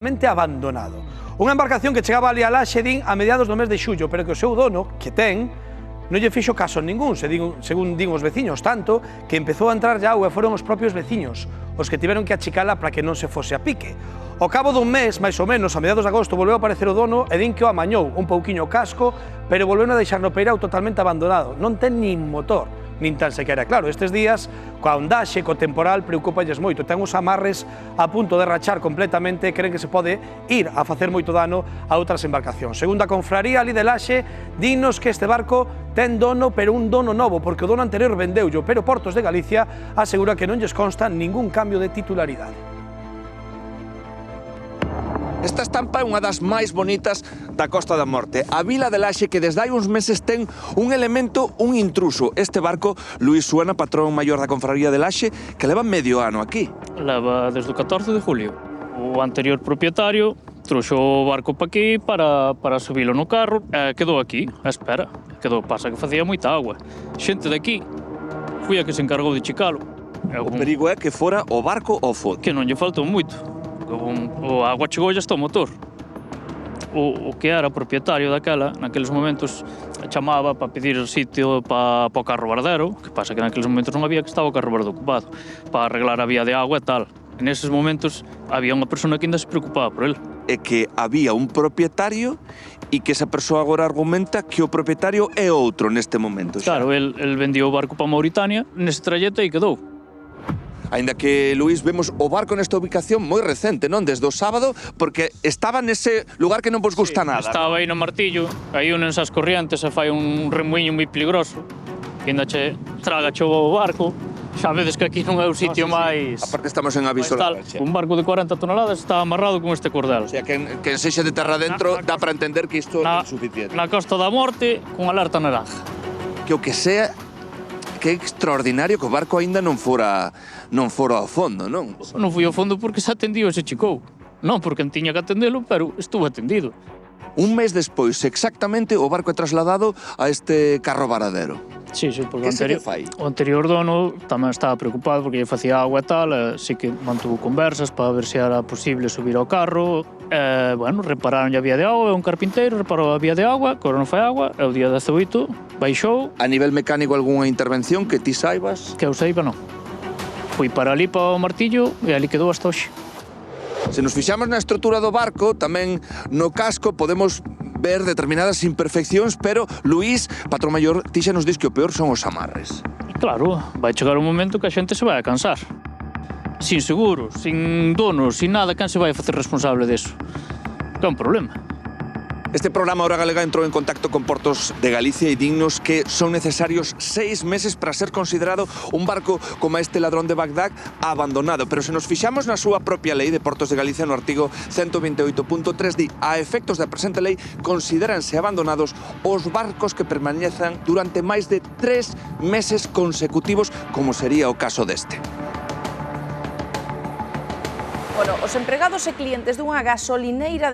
abandonado. Unha embarcación que chegaba ali a Laxe, din, a mediados do mes de xullo, pero que o seu dono, que ten, non lle fixo caso ningún, según din os veciños, tanto que empezou a entrar ya auga e foron os propios veciños os que tiveron que achicala para que non se fose a pique. Ao cabo dun mes, máis ou menos, a mediados de agosto, volveu a aparecer o dono e din que o amañou un pouquiño casco, pero volveu a deixar no peirao totalmente abandonado. Non ten nin motor, nin tan sequera. Claro, estes días, coa ondaxe, co temporal, preocúpalles moito. Ten os amarres a punto de rachar completamente e creen que se pode ir a facer moito dano a outras embarcacións. Segundo a confraría ali de Laxe, dinnos que este barco ten dono, pero un dono novo, porque o dono anterior vendeullo, pero Portos de Galicia asegura que non lles consta ningún cambio de titularidade. Esta estampa é unha das máis bonitas da Costa da Morte. A vila de Laxe, que desde hai uns meses ten un elemento, un intruso. Este barco, Luís Suena, patrón maior da Confraría de Laxe, que leva medio ano aquí. Leva desde o 14 de julio. O anterior propietario trouxo o barco pa aquí para subilo no carro e quedou aquí, a espera. Pasa que facía moita agua. Xente daqui foi a que se encargou de chicalo. O perigo é que fora o barco ao fondo. Que non lle faltou moito. O agua chegou hasta o motor. O que era propietario naqueles momentos, chamaba para pedir sitio para o carro bardero, que pasa que naqueles momentos non había, que estaba o carro bardo ocupado, para arreglar a vía de agua e tal. En eses momentos había unha persona que ainda se preocupaba por el. É que había un propietario e que esa persoa agora argumenta que o propietario é outro neste momento. Claro, el vendía o barco para Mauritania nese trayecto e quedou. Ainda que, Luís, vemos o barco nesta ubicación moi recente, non? Desde o sábado, porque estaba nese lugar que non vos gusta nada. Estaba aí no Martillo, aí unense as corrientes e fai un remuiño moi peligroso, que ainda che traga o barco. Xa vedes que aquí non é o sitio máis... Aparte estamos en aviso legal. Un barco de 40 toneladas está amarrado con este cordel. O sea, que sexa de terra dentro dá para entender que isto é insuficiente. Na Costa da Morte, con alerta naranja. Que o que sea... Que é extraordinario que o barco aínda non fora ao fondo, non? Non foi ao fondo porque se atendiu e se chicou. Non porque tiña que atendelo, pero estuvo atendido. Un mes despois, exactamente, o barco é trasladado a este carro varadero. Sí, porque o anterior dono tamén estaba preocupado porque lle facía agua e tal, así que mantuvo conversas para ver se era posible subir ao carro. Repararon a vía de agua, un carpinteiro reparou a vía de agua, que non fai agua, e o día 18 baixou. A nivel mecánico, algunha intervención que ti saibas? Que eu saiba, non. Fui para ali, para o Martillo, e ali quedou hasta hoxe. Se nos fixamos na estrutura do barco, tamén no casco podemos ver determinadas imperfeccións, pero, Luís, patrón maior, ti xa nos dis que o peor son os amarres. Claro, vai chegar un momento que a xente se vai a cansar. Sin seguro, sin dono, sin nada, quen se vai a facer responsable deso? Que é un problema. Este programa Hora Galega entrou en contacto con Portos de Galicia e dinnos que son necesarios 6 meses para ser considerado un barco como este ladrón de Bagdad abandonado. Pero se nos fixamos na súa propia lei de Portos de Galicia, no artigo 128.3, di a efectos da presente lei considéranse abandonados os barcos que permanezan durante máis de 3 meses consecutivos, como sería o caso deste. Bueno, os empregados e clientes dunha gasolineira